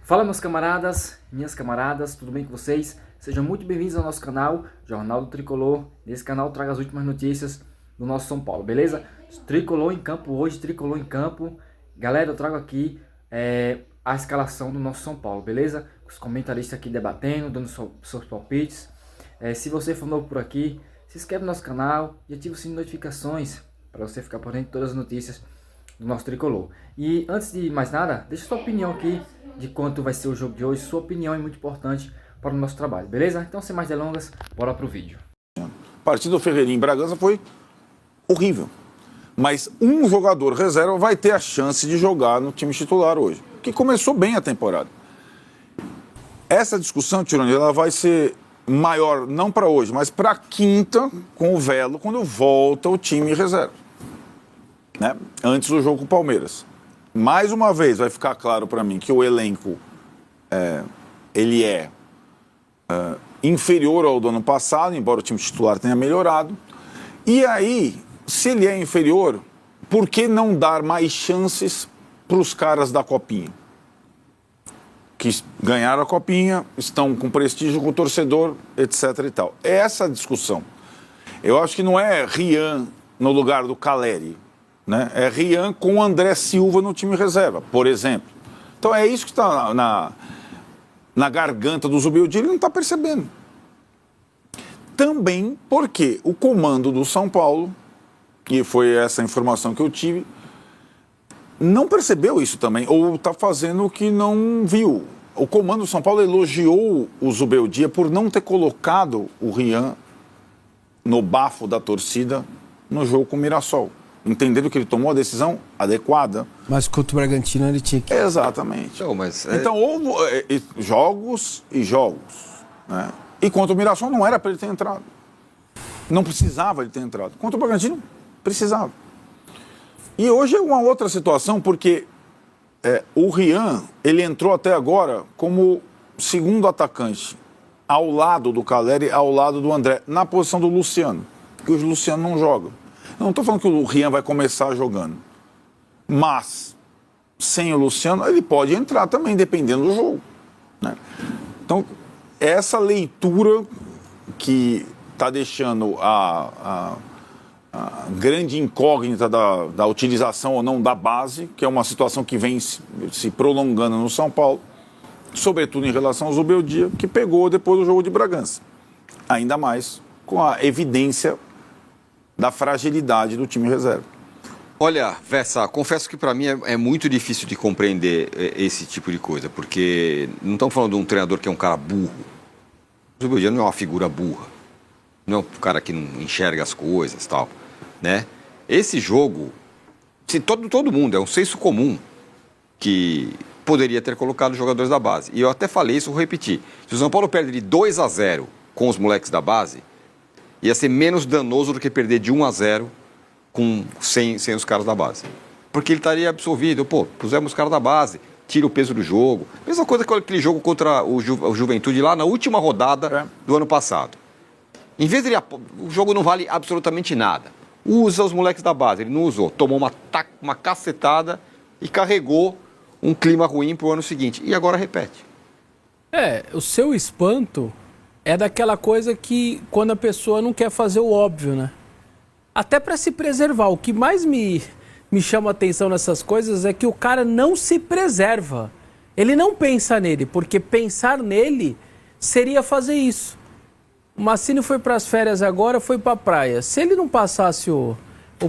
Fala meus camaradas, minhas camaradas, tudo bem com vocês? Sejam muito bem-vindos ao nosso canal, Jornal do Tricolor. Nesse canal eu trago as últimas notícias do nosso São Paulo, beleza? Tricolor em campo hoje, Tricolor em campo. Galera, eu trago aqui a escalação do nosso São Paulo, beleza? Os comentaristas aqui debatendo, dando seus palpites. Se você for novo por aqui, se inscreve no nosso canal e ativa o sininho de notificações para você ficar por dentro de todas as notícias do nosso Tricolor. E antes de mais nada, deixa sua opinião aqui de quanto vai ser o jogo de hoje. Sua opinião é muito importante para o nosso trabalho, beleza? Então, sem mais delongas, bora pro vídeo. A partida do Ferreirinha em Bragança foi horrível. Mas um jogador reserva vai ter a chance de jogar no time titular hoje, que começou bem a temporada. Essa discussão, Tironi, ela vai ser maior, não para hoje, mas para quinta, com o Velo, quando volta o time reserva. Né? Antes do jogo com o Palmeiras. Mais uma vez vai ficar claro para mim que o elenco ele é inferior ao do ano passado, embora o time titular tenha melhorado. E aí, se ele é inferior, por que não dar mais chances para os caras da Copinha? Que ganharam a Copinha, estão com prestígio com o torcedor, etc. e tal. É essa a discussão. Eu acho que não é Rian no lugar do Caleri, né? É Rian com o André Silva no time reserva, por exemplo. Então é isso que está na garganta do Zubeldia, ele não está percebendo. Também porque o comando do São Paulo, e foi essa informação que eu tive, não percebeu isso também, ou está fazendo o que não viu. O comando do São Paulo elogiou o Zubeldia por não ter colocado o Rian no bafo da torcida no jogo com o Mirassol. Entendendo que ele tomou a decisão adequada. Mas contra o Bragantino ele tinha que... Exatamente. Não, mas Então, houve jogos e jogos. Né? E contra o Mirassol não era para ele ter entrado. Não precisava ele ter entrado. Contra o Bragantino, precisava. E hoje é uma outra situação, porque o Rian, ele entrou até agora como segundo atacante, ao lado do Caleri, ao lado do André, na posição do Luciano, porque o Luciano não joga. Não estou falando que o Rian vai começar jogando, mas sem o Luciano ele pode entrar também, dependendo do jogo. Né? Então, essa leitura que está deixando a grande incógnita da utilização ou não da base, que é uma situação que vem se prolongando no São Paulo, sobretudo em relação ao Zubeldia, que pegou depois do jogo de Bragança. Ainda mais com a evidência da fragilidade do time reserva. olha, Vessa, confesso que para mim é muito difícil de compreender esse tipo de coisa, porque não estamos falando de um treinador que é um cara burro. O Zubeldia não é uma figura burra, não é um cara que não enxerga as coisas e tal, né? Esse jogo, todo mundo, é um senso comum que poderia ter colocado os jogadores da base. E eu até falei isso, vou repetir. Se o São Paulo perde de 2-0 com os moleques da base, ia ser menos danoso do que perder de 1-0 sem os caras da base. Porque ele estaria absolvido. Pô, pusemos os caras da base, tira o peso do jogo. Mesma coisa que aquele jogo contra o Juventude lá na última rodada do ano passado. Em vez de o jogo não vale absolutamente nada. Usa os moleques da base. Ele não usou. Tomou uma cacetada e carregou um clima ruim para o ano seguinte. E agora repete. O seu espanto é daquela coisa que quando a pessoa não quer fazer o óbvio, né? Até para se preservar. O que mais me chama a atenção nessas coisas é que o cara não se preserva. Ele não pensa nele, porque pensar nele seria fazer isso. O Massini foi para as férias agora, foi para a praia. Se ele não passasse o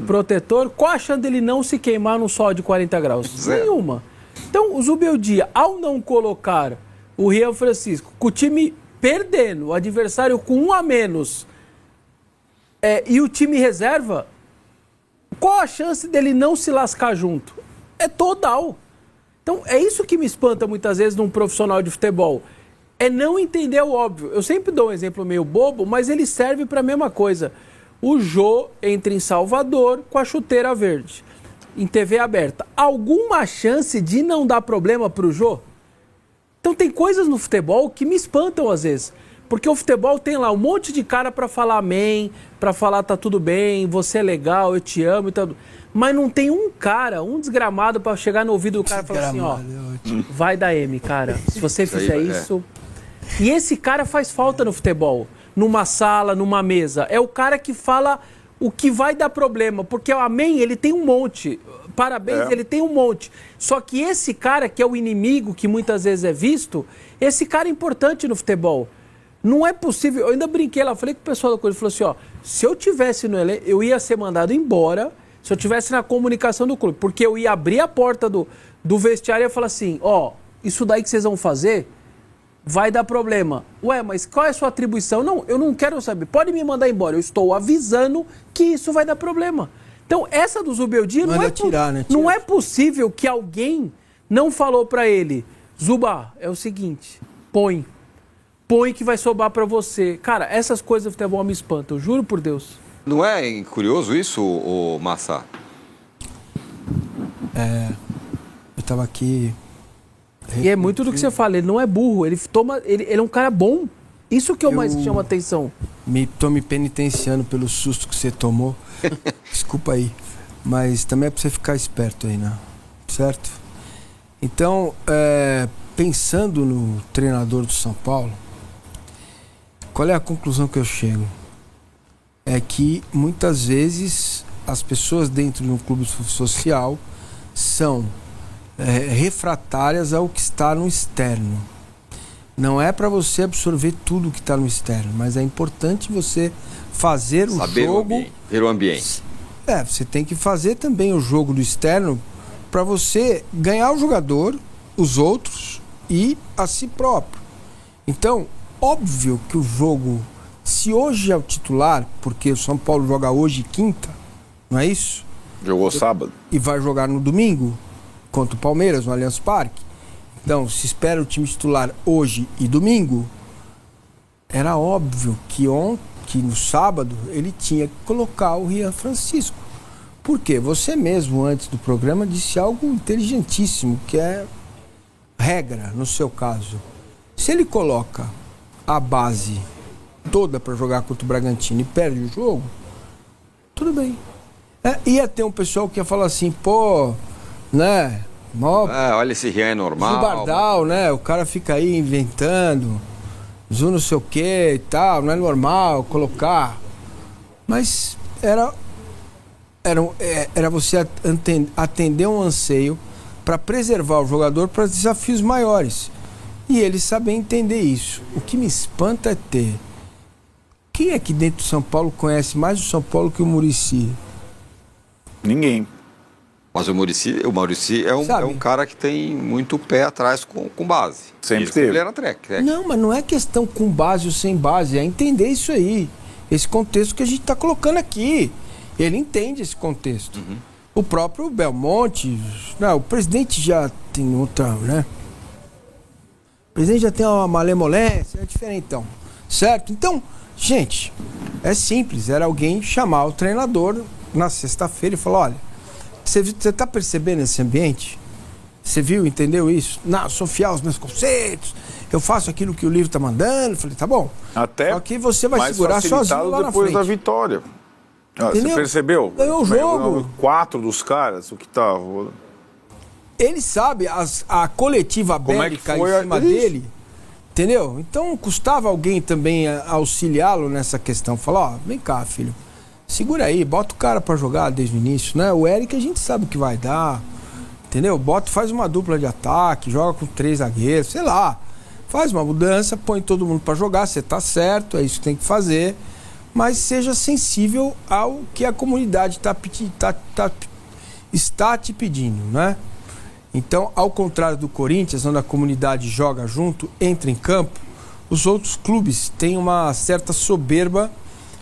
protetor, qual a chance dele não se queimar no sol de 40 graus? Zero. Nenhuma. Então, o Zubeldia, ao não colocar o Rian Francisco, com o time perdendo, o adversário com 1 a menos, e o time reserva, qual a chance dele não se lascar junto? É total. Então, é isso que me espanta muitas vezes num profissional de futebol. É não entender o óbvio. Eu sempre dou um exemplo meio bobo, mas ele serve para a mesma coisa. O Jô entra em Salvador com a chuteira verde, em TV aberta. Alguma chance de não dar problema para o Jô? Então tem coisas no futebol que me espantam às vezes. Porque o futebol tem lá um monte de cara pra falar amém, pra falar tá tudo bem, você é legal, eu te amo e tal. Mas não tem um cara, um desgramado pra chegar no ouvido do cara e falar assim, ó, vai dar M, cara. Se você fizer isso... E esse cara faz falta no futebol. Numa sala, numa mesa. É o cara que fala o que vai dar problema. Porque o amém, ele tem um monte. Parabéns, ele tem um monte. Só que esse cara, que é o inimigo, que muitas vezes é visto, esse cara é importante no futebol. Não é possível. Eu ainda brinquei lá, falei com o pessoal da coisa, falou assim, ó, se eu tivesse no elenco, eu ia ser mandado embora, se eu tivesse na comunicação do clube, porque eu ia abrir a porta do vestiário e ia falar assim, ó, isso daí que vocês vão fazer vai dar problema. Ué, mas qual é a sua atribuição? Não, eu não quero saber. Pode me mandar embora. Eu estou avisando que isso vai dar problema. Então, essa do Zubeldia não é possível que alguém não falou pra ele, Zuba, é o seguinte, põe que vai sobrar pra você. Cara, essas coisas do futebol me espantam, eu juro por Deus. Não é curioso isso, ô Massa? Eu tava aqui... E é muito do que você fala, ele não é burro, ele é um cara bom. Isso que eu mais chama atenção. Tô me penitenciando pelo susto que você tomou. Desculpa aí. Mas também é pra você ficar esperto aí, né? Certo? Então, pensando no treinador do São Paulo, qual é a conclusão que eu chego? É que muitas vezes as pessoas dentro de um clube social são refratárias ao que está no externo. Não é para você absorver tudo que está no externo, mas é importante você fazer o jogo... Ver o ambiente. Você tem que fazer também o jogo do externo para você ganhar o jogador, os outros e a si próprio. Então, óbvio que o jogo, se hoje é o titular, porque o São Paulo joga hoje quinta, não é isso? Jogou sábado. E vai jogar no domingo contra o Palmeiras, no Allianz Parque. Então, se espera o time titular hoje e domingo, era óbvio que no sábado ele tinha que colocar o Rian Francisco. Por quê? Você mesmo, antes do programa, disse algo inteligentíssimo, que é regra, no seu caso. Se ele coloca a base toda para jogar contra o Bragantino e perde o jogo, tudo bem. Ia ter um pessoal que ia falar assim, pô, né? Olha, esse Rian é normal. Zubardal, né? O cara fica aí inventando, não sei o que e tal, não é normal colocar. Mas era você atender um anseio para preservar o jogador para desafios maiores. E ele saber entender isso. O que me espanta é ter. Quem é que dentro do São Paulo conhece mais o São Paulo que o Muricy? Ninguém. Mas o Muricy é um cara que tem muito pé atrás com base. Sempre teve. Ele era técnico. Não, mas não é questão com base ou sem base, é entender isso aí. Esse contexto que a gente está colocando aqui. Ele entende esse contexto. Uhum. O próprio Belmonte, o presidente já tem outra, né? O presidente já tem uma malemolência, é diferentão. Certo? Então, gente, é simples. Era alguém chamar o treinador na sexta-feira e falar, olha, você está percebendo esse ambiente? Você viu, entendeu isso? Não, eu sou fiel aos meus conceitos, eu faço aquilo que o livro está mandando. Eu falei, tá bom. Até só que você vai segurar sozinho lá na depois frente. Da vitória. Entendeu? Você percebeu? Ganhou o jogo. 4 dos caras, o que tá... Ele sabe a coletiva bélica em cima dele, entendeu? Então custava alguém também auxiliá-lo nessa questão. Falar, vem cá, filho, segura aí, bota o cara pra jogar desde o início, né? O Eric a gente sabe o que vai dar, entendeu? Faz uma dupla de ataque, joga com 3 zagueiros, sei lá. Faz uma mudança, põe todo mundo pra jogar, você tá certo, é isso que tem que fazer. Mas seja sensível ao que a comunidade está te pedindo, né? Então, ao contrário do Corinthians, onde a comunidade joga junto, entra em campo, os outros clubes têm uma certa soberba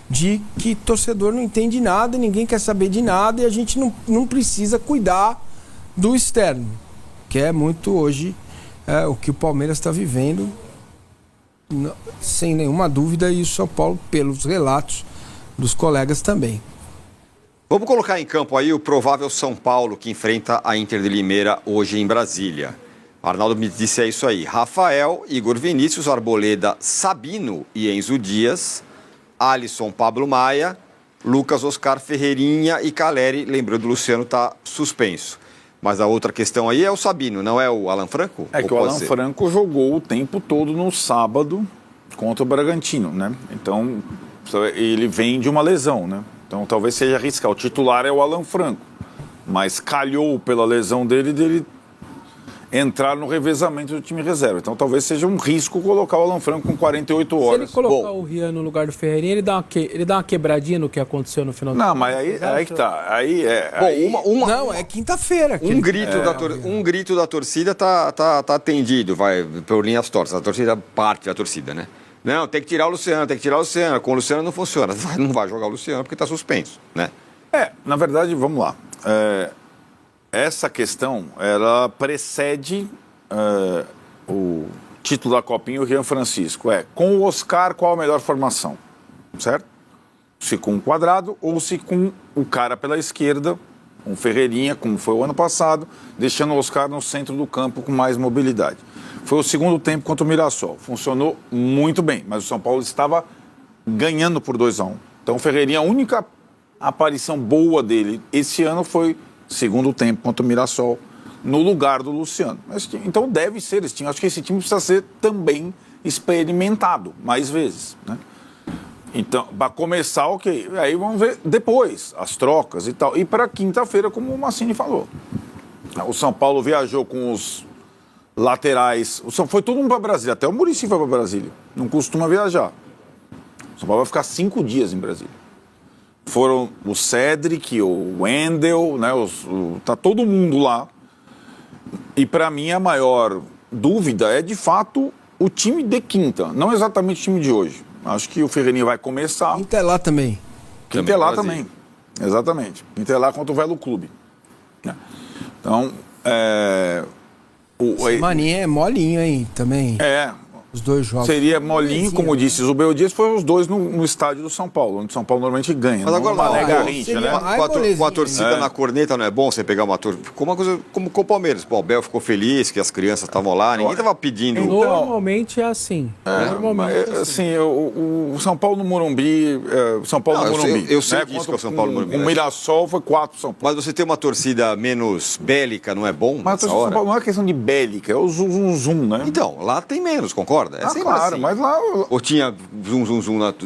de que torcedor não entende nada, ninguém quer saber de nada e a gente não precisa cuidar do externo, que é muito hoje o que o Palmeiras está vivendo, sem nenhuma dúvida, e o São Paulo, pelos relatos dos colegas também. Vamos colocar em campo aí o provável São Paulo que enfrenta a Inter de Limeira hoje em Brasília. Arnaldo me disse é isso aí. Rafael, Igor Vinícius, Arboleda, Sabino e Enzo Dias, Alisson, Pablo Maia, Lucas, Oscar, Ferreirinha e Caleri. Lembrando, o Luciano está suspenso. Mas a outra questão aí é o Sabino, não é o Alan Franco? É que o Alan Franco jogou o tempo todo no sábado contra o Bragantino, né? Então, ele vem de uma lesão, né? Então, talvez seja arriscar. O titular é o Alan Franco. Mas calhou pela lesão dele entrar no revezamento do time reserva. Então, talvez seja um risco colocar o Alan Franco com 48 horas. Se ele colocar o Rian no lugar do Ferreirinha, ele dá uma quebradinha no que aconteceu no final do Não, mas aí que tá. Não, é quinta-feira. Um grito da torcida tá atendido, vai por linhas tortas. A torcida parte da torcida, né? Não, tem que tirar o Luciano, tem que tirar o Luciano. Com o Luciano não funciona. Não vai jogar o Luciano porque está suspenso, né? Na verdade, vamos lá. Essa questão, ela precede o título da Copinha, o Rian Francisco. Com o Oscar, qual a melhor formação? Certo? Se com o Quadrado ou se com o cara pela esquerda, um Ferreirinha, como foi o ano passado, deixando o Oscar no centro do campo com mais mobilidade. Foi o segundo tempo contra o Mirassol. Funcionou muito bem, mas o São Paulo estava ganhando por 2-1. Então o Ferreirinha, a única aparição boa dele esse ano foi segundo tempo contra o Mirassol, no lugar do Luciano. Então deve ser esse time. Acho que esse time precisa ser também experimentado mais vezes, né? Então, para começar, ok. Aí vamos ver depois as trocas e tal. E para quinta-feira, como o Massini falou. O São Paulo viajou com os laterais. Foi todo mundo para Brasília. Até o Muricy foi para Brasília. Não costuma viajar. O São Paulo vai ficar 5 dias em Brasília. Foram o Cedric, o Wendel, né? Tá todo mundo lá. E para mim a maior dúvida é de fato o time de quinta, não exatamente o time de hoje. Acho que o Ferreirinha vai começar. Quinta é lá também. Quinta é lá também. Exatamente. Quinta é lá contra o Velo Clube. Então, Maninha é molinho, hein, também. Os dois jogos. Seria molinho, como disse o Zubel Dias, foram os dois no estádio do São Paulo, onde o São Paulo normalmente ganha. Mas agora Garrincha, né? Com a torcida na corneta não é bom você pegar uma torcida? Ficou uma coisa como com o Palmeiras. O Abel ficou feliz que as crianças estavam lá, ninguém estava pedindo. Normalmente é assim. Assim, o São Paulo no Morumbi. São Paulo no Morumbi. Eu sei disso que é o São Paulo no Morumbi. O Mirassol foi 4 São Paulo. Mas você ter uma torcida menos bélica não é bom? Mas o São Paulo não é questão de bélica, é o zum, né? Então, lá tem menos, concorda? É sempre claro, assim. mas lá... Ou tinha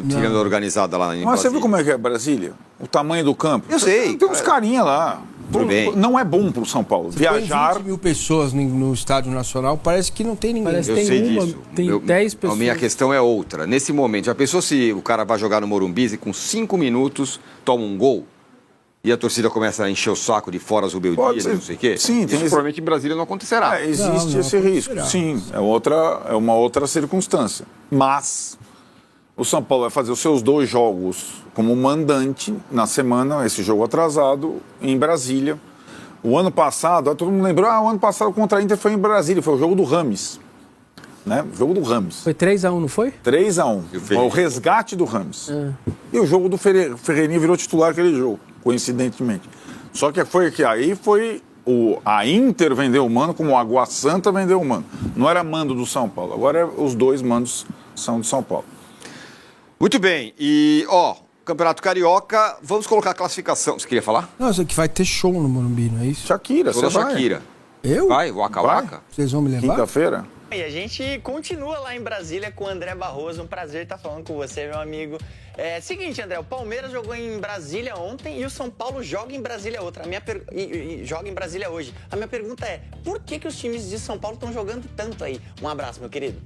tirando organizada lá em Mas você viu como é que é Brasília? O tamanho do campo? Eu sei. Tem uns carinha lá. Tudo bem. Não é bom pro São Paulo. Viajar... 20 mil pessoas no Estádio Nacional, parece que não tem ninguém. Parece Eu tem sei uma, disso. tem 10 pessoas. A minha questão é outra. Nesse momento, já pensou se o cara vai jogar no Morumbi e com 5 minutos toma um gol? E a torcida começa a encher o saco de fora as Rubeldias, não sei o quê? Sim, isso provavelmente em Brasília não acontecerá. Existe esse risco. Sim, é uma outra circunstância. Mas o São Paulo vai fazer os seus 2 jogos como mandante na semana, esse jogo atrasado, em Brasília. O ano passado, todo mundo lembrou, o ano passado contra a Inter foi em Brasília, foi o jogo do Rames. Né? O jogo do Rames. Foi 3-1, não foi? 3-1. O resgate do Rames. E o jogo do Ferreirinha virou titular aquele jogo, coincidentemente. Só que aí foi a Inter vendeu o Mano como o Água Santa vendeu o Mano. Não era mando do São Paulo, agora os 2 mandos são do São Paulo. Muito bem, e Campeonato Carioca, vamos colocar a classificação. Você queria falar? Não, isso aqui vai ter show no Morumbi, não é isso? Shakira, você vai? Shakira. Eu? Vai, Waka Waka. Vocês vão me levar? Quinta-feira? E a gente continua lá em Brasília com o André Barroso. Um prazer estar falando com você, meu amigo. Seguinte, André, o Palmeiras jogou em Brasília ontem e o São Paulo joga em Brasília joga em Brasília hoje. A minha pergunta é, por que os times de São Paulo estão jogando tanto aí? Um abraço, meu querido.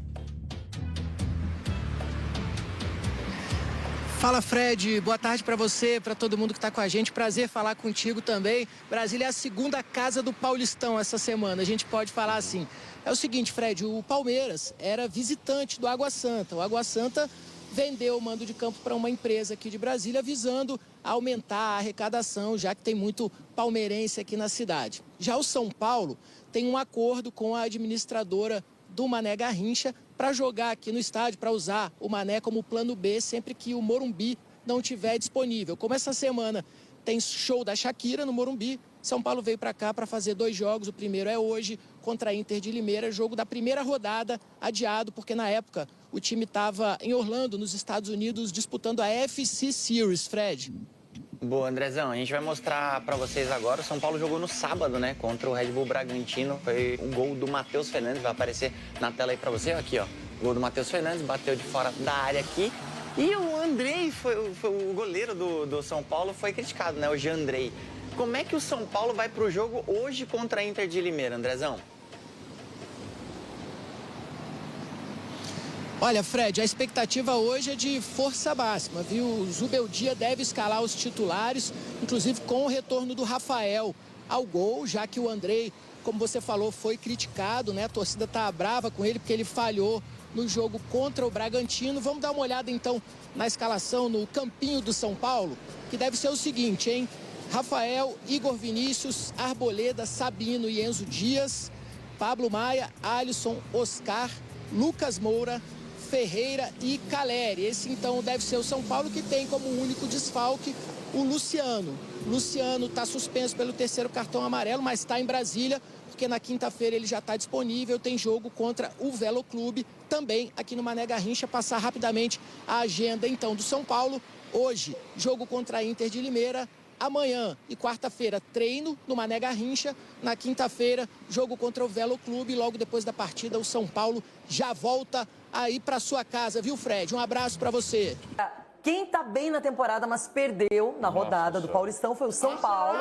Fala, Fred. Boa tarde para você, para todo mundo que está com a gente. Prazer falar contigo também. Brasília é a segunda casa do Paulistão essa semana. A gente pode falar assim. É o seguinte, Fred, o Palmeiras era visitante do Água Santa. O Água Santa vendeu o mando de campo para uma empresa aqui de Brasília, visando aumentar a arrecadação, já que tem muito palmeirense aqui na cidade. Já o São Paulo tem um acordo com a administradora do Mané Garrincha para jogar aqui no estádio, para usar o Mané como plano B sempre que o Morumbi não estiver disponível. Como essa semana tem show da Shakira no Morumbi, São Paulo veio para cá para fazer 2 jogos. O primeiro é hoje, contra a Inter de Limeira, jogo da primeira rodada, adiado, porque na época o time estava em Orlando, nos Estados Unidos, disputando a FC Series, Fred. Boa, Andrezão, a gente vai mostrar pra vocês agora. O São Paulo jogou no sábado, né, contra o Red Bull Bragantino. Foi o gol do Matheus Fernandes, vai aparecer na tela aí pra você. Aqui, ó, o gol do Matheus Fernandes, bateu de fora da área aqui. E o Andrei, foi o goleiro do São Paulo, foi criticado, né, o Jandrei. Como é que o São Paulo vai pro jogo hoje contra a Inter de Limeira, Andrezão? Olha, Fred, a expectativa hoje é de força máxima, viu? O Zubeldia deve escalar os titulares, inclusive com o retorno do Rafael ao gol, já que o Andrei, como você falou, foi criticado, né? A torcida tá brava com ele porque ele falhou no jogo contra o Bragantino. Vamos dar uma olhada, então, na escalação no campinho do São Paulo, que deve ser o seguinte, hein? Rafael, Igor Vinícius, Arboleda, Sabino e Enzo Dias, Pablo Maia, Alisson, Oscar, Lucas Moura, Ferreira e Caleri. Esse, então, deve ser o São Paulo, que tem como único desfalque o Luciano. Luciano está suspenso pelo terceiro cartão amarelo, mas está em Brasília, porque na quinta-feira ele já está disponível. Tem jogo contra o Velo Clube, também aqui no Mané Garrincha. Passar rapidamente a agenda, então, do São Paulo. Hoje, jogo contra a Inter de Limeira. Amanhã e quarta-feira, treino no Mané Garrincha. Na quinta-feira, jogo contra o Velo Clube. Logo depois da partida, o São Paulo já volta aí para sua casa, viu, Fred? Um abraço para você. Quem tá bem na temporada, mas perdeu na rodada do Paulistão foi o São Paulo.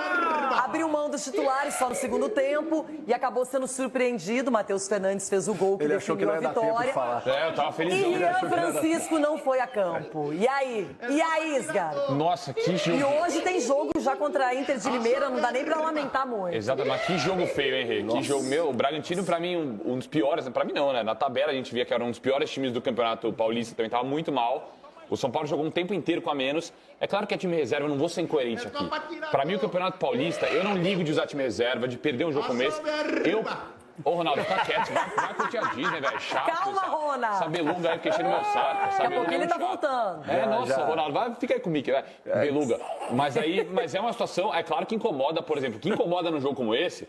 Abriu mão dos titulares só no segundo tempo e acabou sendo surpreendido. Matheus Fernandes fez o gol que definiu a vitória. Eu tava feliz. E Ian Francisco não foi a campo. E aí? E aí, Isgar? Nossa, que jogo. E hoje tem jogo já contra a Inter de Limeira, não dá nem pra lamentar muito. Exatamente, mas que jogo feio, hein, Rê? Que jogo meu. O Bragantino, pra mim, um dos piores. Pra mim, não, né? Na tabela a gente via que era um dos piores times do Campeonato Paulista, também tava muito mal. O São Paulo jogou um tempo inteiro com a menos. É claro que é time reserva, eu não vou ser incoerente aqui. Pra mim, o Campeonato Paulista, eu não ligo de usar time reserva, de perder um jogo como esse. Ô, Ronaldo, fica quieto, vai curtir a Disney, velho. Chato. Calma, Ronaldo. Essa beluga aí, fica enchendo meu saco. Daqui a pouco ele tá voltando. Nossa, Ronaldo, fica aí comigo, beluga. Mas é uma situação, é claro que incomoda, por exemplo, que incomoda num jogo como esse,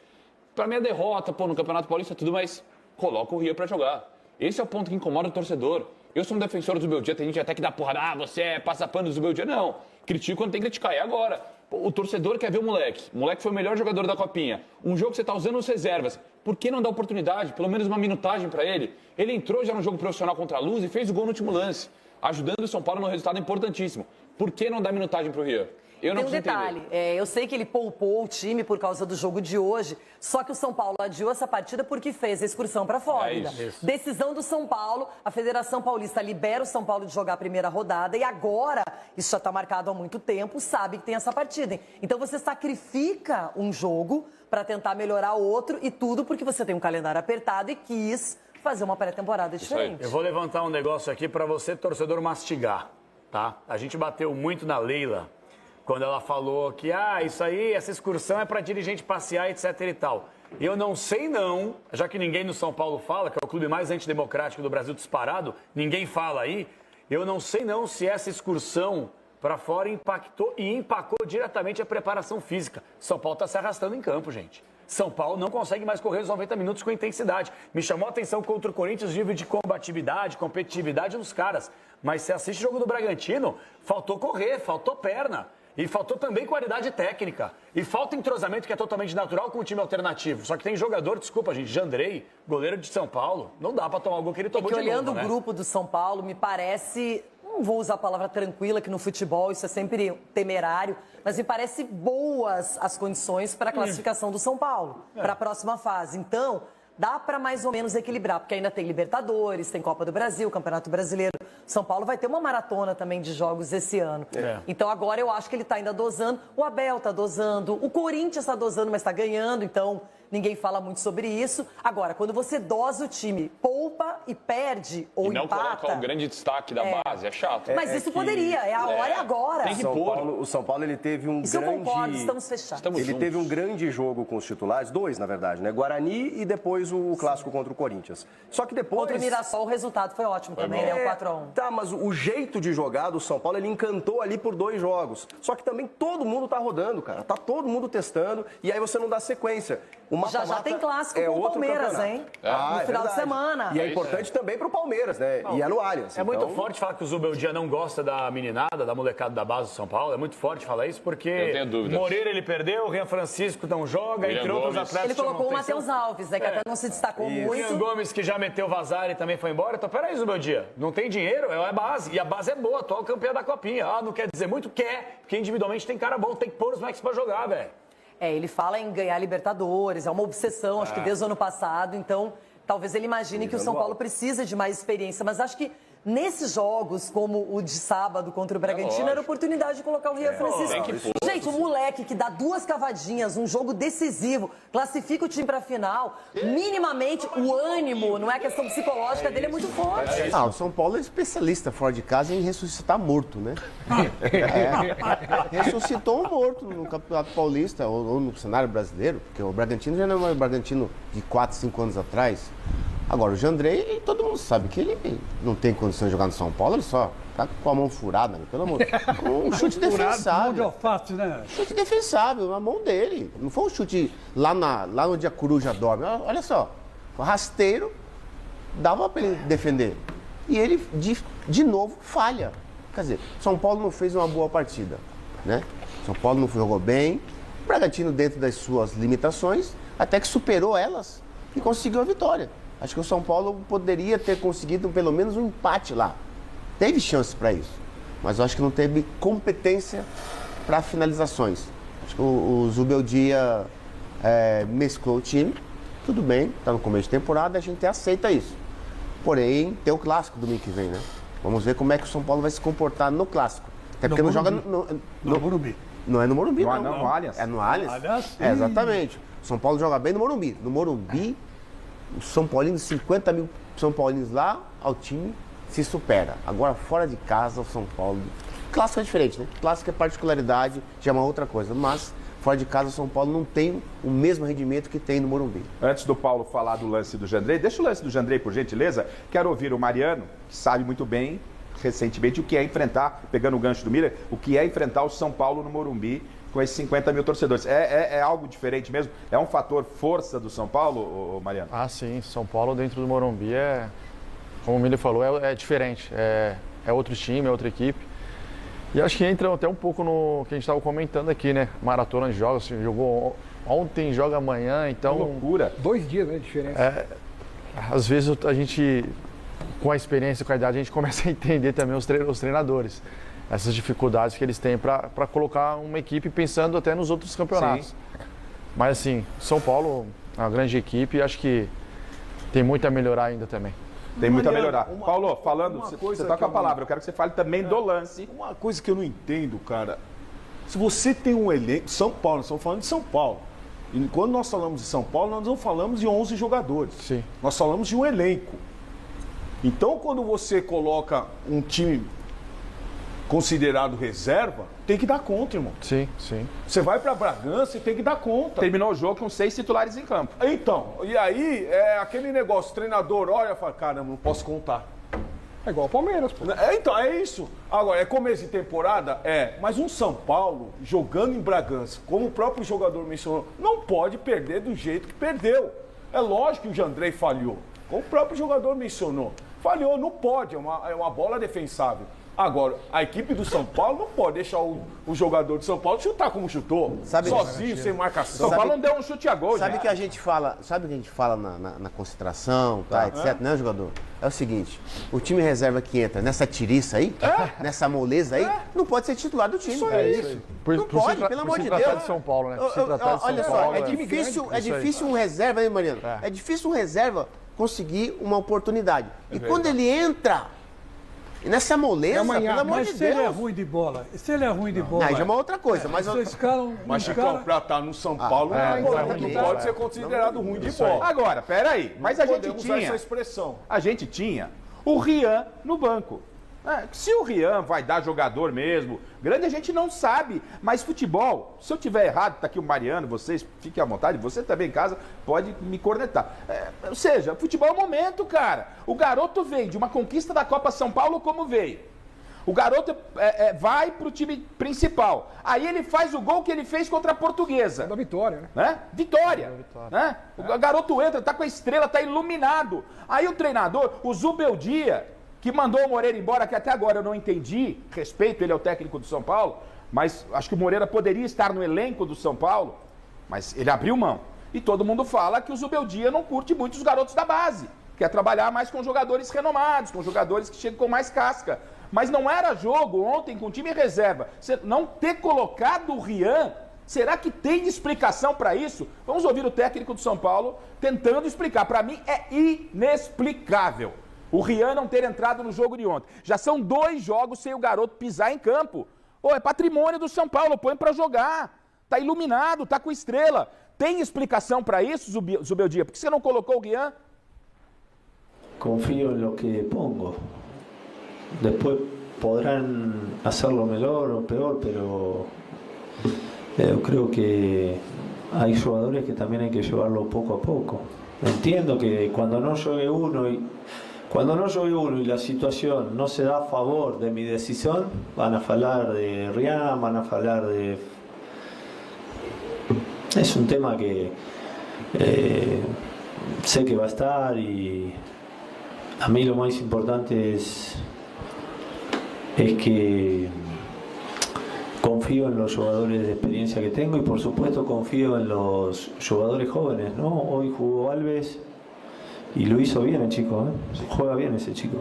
pra mim é derrota, no Campeonato Paulista, tudo, mas coloca o Rio pra jogar. Esse é o ponto que incomoda o torcedor. Eu sou um defensor do Zubeldia, tem gente até que dá porrada, você passa pano do Zubeldia. Não, critico quando tem que criticar, é agora. O torcedor quer ver o moleque. O moleque foi o melhor jogador da Copinha. Um jogo que você tá usando as reservas. Por que não dar oportunidade, pelo menos uma minutagem pra ele? Ele entrou já no jogo profissional contra a Luz e fez o gol no último lance, ajudando o São Paulo num resultado importantíssimo. Por que não dar minutagem pro Rio? Eu não Tem um detalhe, eu sei que ele poupou o time por causa do jogo de hoje, só que o São Paulo adiou essa partida porque fez a excursão para Flórida. Decisão do São Paulo, a Federação Paulista libera o São Paulo de jogar a primeira rodada e agora, isso já está marcado há muito tempo, sabe que tem essa partida. Então você sacrifica um jogo para tentar melhorar outro e tudo porque você tem um calendário apertado e quis fazer uma pré-temporada diferente. Eu vou levantar um negócio aqui para você, torcedor, mastigar, tá? A gente bateu muito na Leila quando ela falou que, isso aí, essa excursão é para dirigente passear, etc e tal. Eu não sei não, já que ninguém no São Paulo fala, que é o clube mais antidemocrático do Brasil disparado, ninguém fala aí, eu não sei não se essa excursão para fora impactou e empacou diretamente a preparação física. São Paulo está se arrastando em campo, gente. São Paulo não consegue mais correr os 90 minutos com intensidade. Me chamou a atenção contra o Corinthians o nível de combatividade, competitividade dos caras. Mas se assiste o jogo do Bragantino, faltou correr, faltou perna. E faltou também qualidade técnica. E falta entrosamento que é totalmente natural com o time alternativo. Só que tem jogador, desculpa, gente, Jandrei, goleiro de São Paulo. Não dá pra tomar o gol que ele tomou de novo, olhando o grupo do São Paulo, me parece... Não vou usar a palavra tranquila, que no futebol isso é sempre temerário, mas me parece boas as condições para a classificação do São Paulo, para a próxima fase. Então, dá para mais ou menos equilibrar, porque ainda tem Libertadores, tem Copa do Brasil, Campeonato Brasileiro. São Paulo vai ter uma maratona também de jogos esse ano. Então agora eu acho que ele está ainda dosando. O Abel está dosando, o Corinthians está dosando, mas está ganhando, então ninguém fala muito sobre isso. Agora, quando você dosa o time, poupa e perde ou empata... E não coloca o grande destaque da base, é chato. Mas isso poderia, a hora é agora. Tem que pôr. O São Paulo ele teve um isso grande... eu concordo, estamos fechados. Ele teve um grande jogo com os titulares, dois na verdade, né? Guarani e depois o clássico contra o Corinthians. Só que depois... Contra o Mirassol o resultado foi ótimo também, né? O 4-1. Tá, mas o jeito de jogar do São Paulo, ele encantou ali por 2 jogos. Só que também todo mundo tá rodando, cara. Tá todo mundo testando e aí você não dá sequência. O Já tem clássico com o Palmeiras, hein? No final de semana. E é importante também pro Palmeiras, né? E é no Allianz. É muito forte falar que o Zubeldia não gosta da meninada, da molecada da base do São Paulo. É muito forte falar isso, porque Eu tenho dúvidas. Moreira ele perdeu, o Rian Francisco não joga, William entre outros Gomes. atletas. Ele colocou o Matheus Alves, né? Que até não se destacou O Rian muito. Gomes, que já meteu vazar e também foi embora. Então, peraí, Zubeldia, não tem dinheiro, é base. E a base é boa, atual campeã da Copinha. Ah, não quer dizer muito? Quer, porque individualmente tem cara bom, tem que pôr os moleques pra jogar, velho. Ele fala em ganhar Libertadores, é uma obsessão, acho que desde o ano passado. Então, talvez ele imagine que o São Paulo precisa de mais experiência. Mas acho que nesses jogos, como o de sábado contra o Bragantino, era oportunidade de colocar o Rian Francisco. Gente, o moleque que dá 2 cavadinhas, um jogo decisivo, classifica o time pra final, minimamente o ânimo, não é a questão psicológica dele, é muito forte. O São Paulo é especialista fora de casa em ressuscitar morto, né? Ressuscitou um morto no Campeonato Paulista ou no cenário brasileiro, porque o Bragantino já não é o Bragantino de 4, 5 anos atrás. Agora, o Jandrei, todo mundo sabe que ele não tem condição de jogar no São Paulo, ele só tá com a mão furada, né? Pelo amor de Deus. Um chute defensável. Mão de alface, né? Chute defensável, na mão dele. Não foi um chute lá onde a coruja dorme. Olha só, rasteiro, dava para ele defender. E ele, de novo, falha. Quer dizer, São Paulo não fez uma boa partida, né? São Paulo não jogou bem, o Bragantino dentro das suas limitações, até que superou elas e conseguiu a vitória. Acho que o São Paulo poderia ter conseguido pelo menos um empate lá. Teve chance para isso, mas eu acho que não teve competência para finalizações. Acho que o Zubeldia mesclou o time, tudo bem, está no começo de temporada, a gente aceita isso. Porém, tem o clássico domingo que vem, né? Vamos ver como é que o São Paulo vai se comportar no clássico. Até porque não joga no Morumbi. Não é no Morumbi, não. No Allianz. É no Allianz? Allianz? Exatamente. O São Paulo joga bem no Morumbi. No Morumbi, os São Paulinos, 50 mil São Paulinos lá, ao time se supera. Agora, fora de casa, o São Paulo... Clássico é diferente, né? Clássico é particularidade, já é uma outra coisa. Mas, fora de casa, o São Paulo não tem o mesmo rendimento que tem no Morumbi. Antes do Paulo falar do lance do Jandrei, deixa o lance do Jandrei, por gentileza. Quero ouvir o Mariano, que sabe muito bem, recentemente, o que é enfrentar, pegando o gancho do Miller, o que é enfrentar o São Paulo no Morumbi com esses 50 mil torcedores. É algo diferente mesmo? É um fator força do São Paulo, Mariano? Ah, sim. São Paulo dentro do Morumbi como o Miller falou, é diferente. É outro time, é outra equipe. E acho que entra até um pouco no que a gente estava comentando aqui, né? Maratona de jogos, assim, jogou ontem, joga amanhã, então... Que loucura. 2 dias, né, de diferença. Às vezes a gente, com a experiência, com a idade, a gente começa a entender também os treinadores. Essas dificuldades que eles têm para colocar uma equipe pensando até nos outros campeonatos. Sim. Mas assim, São Paulo é uma grande equipe e acho que tem muito a melhorar ainda também. Tem muito a melhorar. Paulo, falando, você tá com a palavra, eu quero que você fale também do lance. Uma coisa que eu não entendo, cara, se você tem um elenco, São Paulo, nós estamos falando de São Paulo. E quando nós falamos de São Paulo, nós não falamos de 11 jogadores. Sim. Nós falamos de um elenco. Então, quando você coloca um time considerado reserva, tem que dar conta, irmão. Sim, sim. Você vai pra Bragança e tem que dar conta. Terminou o jogo com 6 titulares em campo. Então, e aí é aquele negócio, o treinador olha e fala, caramba, não posso contar. É igual o Palmeiras, pô. Então, é isso. Agora, é começo de temporada? Mas um São Paulo, jogando em Bragança, como o próprio jogador mencionou, não pode perder do jeito que perdeu. É lógico que o Jandrei falhou, como o próprio jogador mencionou. Falhou, não pode, é uma bola defensável. Agora, a equipe do São Paulo não pode deixar o jogador de São Paulo chutar como chutou, sozinho, sem marcação. São Paulo não deu um chute a gol, sabe o que a gente fala na concentração, tá, etc, né, jogador? É o seguinte, o time reserva que entra nessa tiriça aí, nessa moleza aí, não pode ser titular do time. Isso aí. Não pode, pelo amor de Deus. Se tratar de São Paulo, né? Olha só, é difícil um reserva, hein, Mariano? É difícil um reserva conseguir uma oportunidade. E quando ele entra... E nessa moleza, pelo amor mas de se Deus. ele é ruim de bola, Não, já é uma outra coisa. Mas Chicão, pra estar no São Paulo, não pode ser considerado ruim de bola. Agora, peraí, mas a gente tinha... essa expressão. A gente tinha o Rian no banco. Se o Rian vai dar jogador mesmo, grande a gente não sabe, mas futebol, se eu tiver errado, tá aqui o Mariano, vocês fiquem à vontade, você também em casa pode me cornetar. Ou seja, futebol é o momento, cara. O garoto veio de uma conquista da Copa São Paulo como veio. O garoto vai pro time principal. Aí ele faz o gol que ele fez contra a Portuguesa. Da vitória, né? Vitória. Né? O garoto entra, tá com a estrela, tá iluminado. Aí o treinador, o Zubeldia, que mandou o Moreira embora, que até agora eu não entendi, respeito, ele é o técnico do São Paulo, mas acho que o Moreira poderia estar no elenco do São Paulo, mas ele abriu mão. E todo mundo fala que o Zubeldia não curte muito os garotos da base, quer trabalhar mais com jogadores renomados, com jogadores que chegam com mais casca. Mas não era jogo ontem com o time reserva. Você não ter colocado o Rian, será que tem explicação para isso? Vamos ouvir o técnico do São Paulo tentando explicar. Para mim é inexplicável o Rian não ter entrado no jogo de ontem. Já são 2 jogos sem o garoto pisar em campo. É patrimônio do São Paulo, põe para jogar. Tá iluminado, tá com estrela. Tem explicação para isso, Zubeldia? Por que você não colocou o Rian? Confío en lo que pongo. Después podrán hacerlo mejor o peor, pero yo creo que hay jugadores que también hay que llevarlo poco a poco. Entiendo que cuando no juegue uno y la situación no se da a favor de mi decisión, van a hablar de Rian, van a hablar de... Es un tema que sé que va a estar y a mí lo más importante es que confío en los jugadores de experiencia que tengo y por supuesto confío en los jugadores jóvenes, ¿no? Hoy jugó Alves y lo hizo bien el chico, ¿eh? Juega bien ese chico.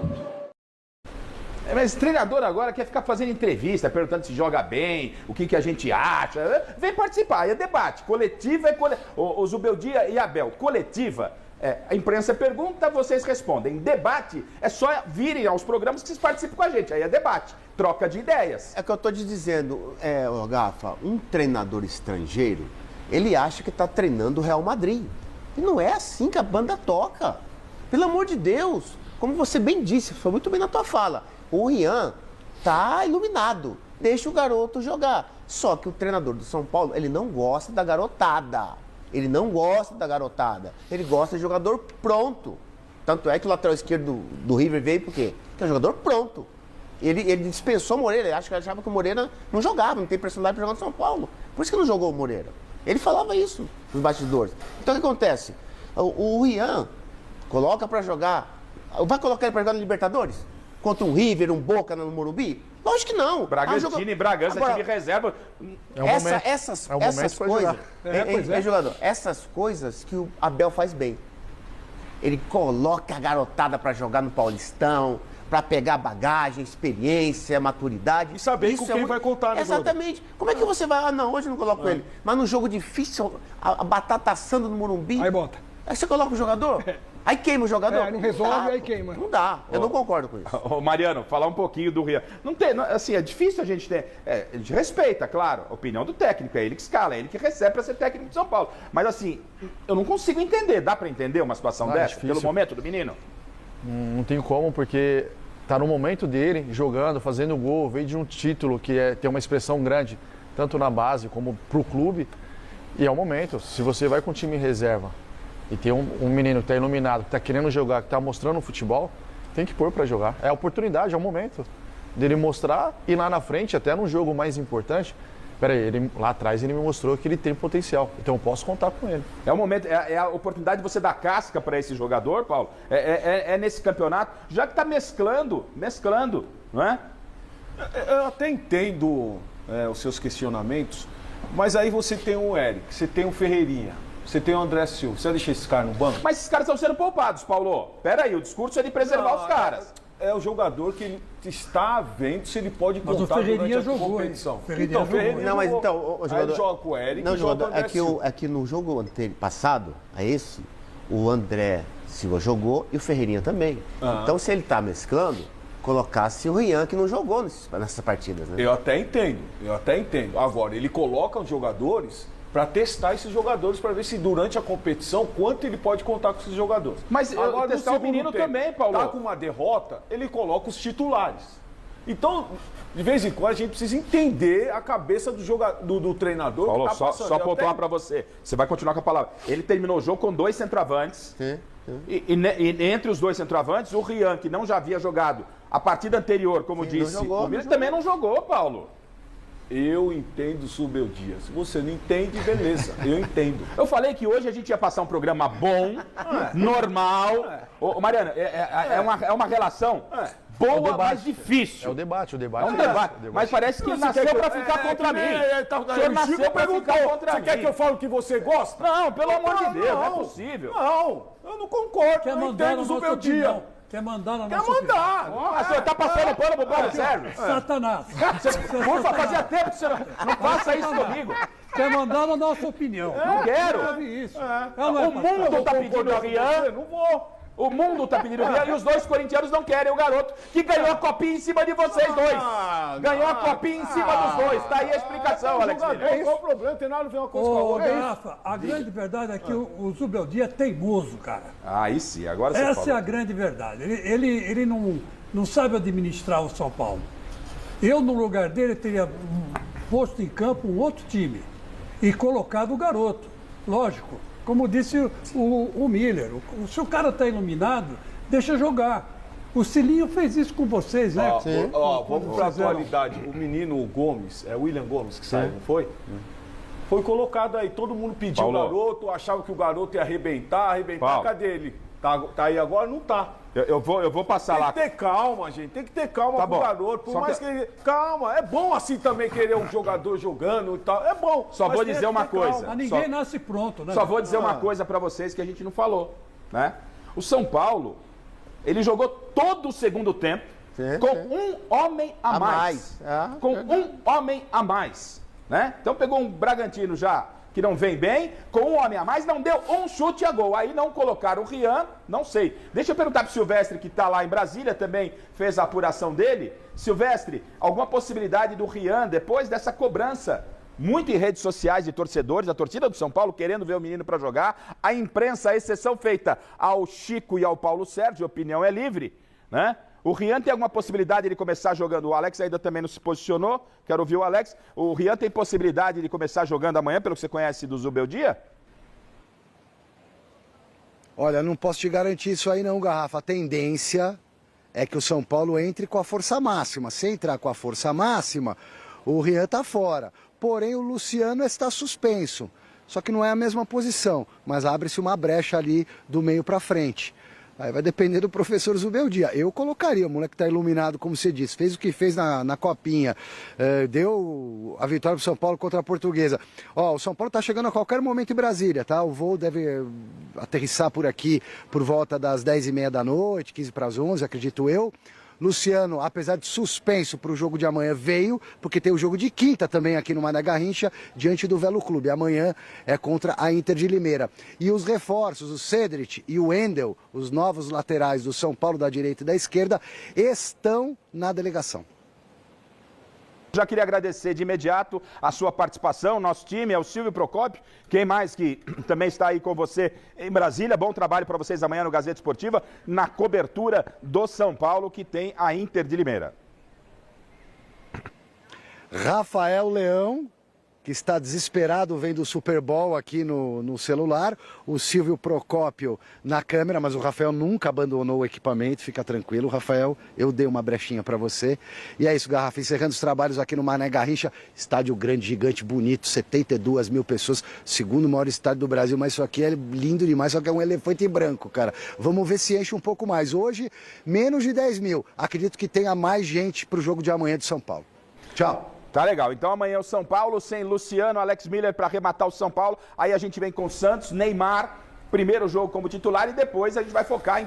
Mas treinador agora quer ficar fazendo entrevista, perguntando se joga bem, o que a gente acha. Vem participar, é debate. Coletiva é o Zubeldia e Abel. Coletiva, a imprensa pergunta, vocês respondem. Debate é só virem aos programas que vocês participam com a gente. Aí é debate, troca de ideias. É o que eu tô te dizendo, Gafa, um treinador estrangeiro, ele acha que tá treinando o Real Madrid. E não é assim que a banda toca. Pelo amor de Deus, como você bem disse, foi muito bem na tua fala. O Rian tá iluminado, deixa o garoto jogar. Só que o treinador do São Paulo, ele não gosta da garotada. Ele não gosta da garotada. Ele gosta de jogador pronto. Tanto é que o lateral esquerdo do River veio por quê? Porque é um jogador pronto. Ele dispensou o Moreira, ele achava que o Moreira não jogava, não tem personalidade para jogar no São Paulo. Por isso que não jogou o Moreira. Ele falava isso nos bastidores. Então o que acontece? O Rian coloca para jogar. Vai colocar ele para jogar no Libertadores? Contra um River, um Boca no Morumbi? Lógico que não. Bragantino e Bragança, agora, time reserva. Essas coisas, jogador, essas coisas que o Abel faz bem. Ele coloca a garotada para jogar no Paulistão, para pegar bagagem, experiência, maturidade. E saber com quem vai contar no Exatamente. jogo. Como é que você vai... não, hoje eu não coloco ele. Mas no jogo difícil, a batata assando no Morumbi... Aí bota. Aí você coloca o jogador... Aí queima o jogador. Não resolve, aí queima. Não dá, eu não concordo com isso. Ô Mariano, falar um pouquinho do Rian. Não tem, assim, é difícil a gente ter... a gente respeita, claro, a opinião do técnico, é ele que escala, é ele que recebe para ser técnico de São Paulo. Mas assim, eu não consigo entender, dá para entender uma situação dessa, pelo momento do menino? Não tem como, porque tá no momento dele, jogando, fazendo gol, veio de um título que tem uma expressão grande, tanto na base como pro clube, e é o momento. Se você vai com o time em reserva, e tem um menino que está iluminado, que está querendo jogar, que está mostrando o futebol, tem que pôr para jogar. É a oportunidade, é o momento dele mostrar e lá na frente, até num jogo mais importante, lá atrás ele me mostrou que ele tem potencial, então eu posso contar com ele. É o momento, é a oportunidade de você dar casca para esse jogador, Paulo, é nesse campeonato, já que está mesclando, não é? Eu até entendo os seus questionamentos, mas aí você tem o Eric, você tem o Ferreirinha, você tem o André Silva, você vai deixar esses caras no banco? Mas esses caras estão sendo poupados, Paulo. Pera aí, o discurso é de preservar os caras. É o jogador que ele está vendo se ele pode contar durante a competição. Então, Ferreirinha não, mas então, o jogador... Aí joga com o Eric não, e joga com o André Silva. É que no jogo passado, a esse, o André Silva jogou e o Ferreirinha também. Então, se ele está mesclando, colocasse o Rian, que não jogou nessas partidas, né? Eu até entendo. Agora, ele coloca os jogadores para testar esses jogadores, para ver se durante a competição, quanto ele pode contar com esses jogadores. Mas agora testar o menino também, Paulo. Tá com uma derrota, ele coloca os titulares. Então, de vez em quando, a gente precisa entender a cabeça do treinador. Paulo, que tá passando. só pontuar pra você. Você vai continuar com a palavra. Ele terminou o jogo com 2 centroavantes. E entre os 2 centroavantes, o Rian, que não já havia jogado a partida anterior, como disse, o Milan também não jogou, Paulo. Eu entendo o Zubeldia. Se você não entende, beleza. Eu entendo. Eu falei que hoje a gente ia passar um programa bom, normal. Ô, Mariana, é uma relação boa, mas difícil. É o debate. É um debate. Mas parece que ele nasceu pra ficar contra mim. O senhor nasceu pra ficar contra mim. Você quer que eu fale o que você gosta? Não, pelo amor de Deus, não é possível. Não, eu não concordo. Quer eu mandar entendo na o meu dia. Quer mandar na Quer nossa mandar. O senhor tá passando pano pro Paulo Sérgio? Satanás. Por favor, fazia tempo que você não faça isso comigo. Quer mandar na nossa opinião. Não quero. Isso. O mundo tá pedindo o Rian. Não vou. O mundo tá pedindo o Rian e os 2 corintianos não querem o garoto que ganhou a copinha em cima de vocês 2. Ganhou a copinha em cima dos 2. Tá aí a explicação, Alex Miller. Qual o problema? Não tem nada a ver uma coisa com a Ô, outra. Rafa, a grande verdade é que o Zubeldia é teimoso, cara. Aí sim, agora você Essa falou. é a grande verdade. Ele não sabe administrar o São Paulo. Eu, no lugar dele, teria posto em campo um outro time e colocado o garoto. Lógico, como disse o Miller, se o cara está iluminado, deixa jogar. O Cilinho fez isso com vocês, né? Vamos para a atualidade. O menino Gomes, é William Gomes que saiu, não foi? Foi colocado aí, todo mundo pediu o garoto, achava que o garoto ia arrebentar. Paulo. Cadê ele? Tá aí agora? Não tá. Eu vou passar lá. Tem que ter calma, gente. Tem que ter calma com o garoto. Por mais que ele... Calma. É bom assim também querer um jogador jogando e tal. É bom. Só vou dizer uma coisa. Mas ninguém nasce pronto, né? Só vou dizer uma coisa pra vocês que a gente não falou, né? O São Paulo, ele jogou todo o segundo tempo com um homem a mais. Com um homem a mais, né? Então pegou um Bragantino já que não vem bem, com um homem a mais, não deu um chute a gol. Aí não colocaram o Rian, não sei. Deixa eu perguntar pro Silvestre, que tá lá em Brasília, também fez a apuração dele. Silvestre, alguma possibilidade do Rian, depois dessa cobrança, muito em redes sociais de torcedores, a torcida do São Paulo querendo ver o menino para jogar, a imprensa, a exceção feita ao Chico e ao Paulo Sérgio, a opinião é livre, né? O Rian tem alguma possibilidade de começar jogando? O Alex ainda também não se posicionou. Quero ouvir o Alex. O Rian tem possibilidade de começar jogando amanhã, pelo que você conhece do Zubeldia? Olha, não posso te garantir isso aí não, Garrafa. A tendência é que o São Paulo entre com a força máxima. Se entrar com a força máxima, o Rian tá fora. Porém, o Luciano está suspenso. Só que não é a mesma posição, mas abre-se uma brecha ali do meio para frente. Aí vai depender do professor Zubeldia. Eu colocaria, o moleque tá iluminado, como você disse, fez o que fez na Copinha, deu a vitória pro São Paulo contra a Portuguesa. Ó, o São Paulo tá chegando a qualquer momento em Brasília, tá? O voo deve aterrissar por aqui por volta das 10h30 da noite, 15 para as 11, acredito eu. Luciano, apesar de suspenso para o jogo de amanhã, veio, porque tem o jogo de quinta também aqui no Mané Garrincha, diante do Velo Clube. Amanhã é contra a Inter de Limeira. E os reforços, o Cedric e o Wendel, os novos laterais do São Paulo, da direita e da esquerda, estão na delegação. Já queria agradecer de imediato a sua participação, nosso time, é o Silvio Procópio, quem mais que também está aí com você em Brasília. Bom trabalho para vocês amanhã no Gazeta Esportiva, na cobertura do São Paulo, que tem a Inter de Limeira. Rafael Leão, que está desesperado vendo o Super Bowl aqui no celular, o Silvio Procópio na câmera, mas o Rafael nunca abandonou o equipamento, fica tranquilo. Rafael, eu dei uma brechinha para você. E é isso, Garrafa, encerrando os trabalhos aqui no Mané Garrincha, estádio grande, gigante, bonito, 72 mil pessoas, segundo maior estádio do Brasil, mas isso aqui é lindo demais, só que é um elefante branco, cara. Vamos ver se enche um pouco mais. Hoje, menos de 10 mil. Acredito que tenha mais gente para o jogo de amanhã de São Paulo. Tchau. Tá legal. Então amanhã é o São Paulo, sem Luciano, Alex Miller para arrematar o São Paulo. Aí a gente vem com Santos, Neymar, primeiro jogo como titular e depois a gente vai focar em